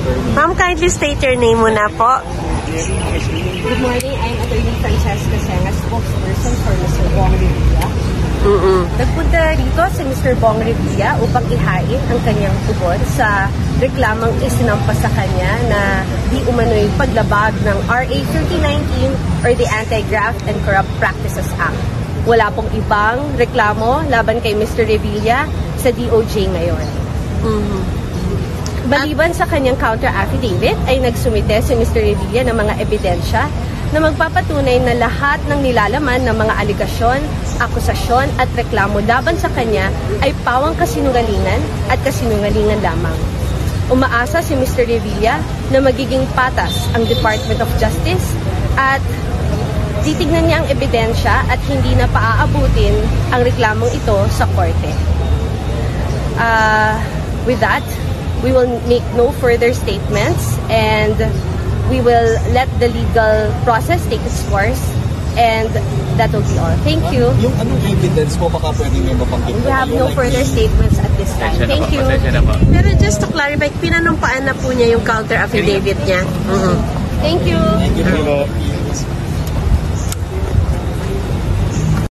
Ma'am, kindly state your name muna po. Good morning, I'm Attorney Francesca Senga, spokesperson for Mr. Bong Revilla. Nagpunta rito si Mr. Bong Revilla upang ihain ang kanyang tugon sa reklamang isinampa sa kanya na di umano'y paglabag ng RA 3019 or the Anti-Graft and Corrupt Practices Act. Wala pong ibang reklamo laban kay Mr. Revilla sa DOJ ngayon. Baliban sa kanyang counter-affidavit ay nagsumite si Mr. Revilla ng mga ebidensya na magpapatunay na lahat ng nilalaman ng mga aligasyon, akusasyon at reklamo laban sa kanya ay pawang kasinungalingan at kasinungalingan lamang. Umaasa si Mr. Revilla na magiging patas ang Department of Justice at titignan niya ang ebidensya at hindi na paaabutin ang reklamong ito sa korte. With that, we will make no further statements and we will let the legal process take its course, and that will be all. Thank you. Yung anong evidence mo baka pwede may mapanggit? We have no further statements at this time. Thank you. Pero just to clarify, pinanumpaan na po niya yung counter-affidavit niya. Thank you. Thank you.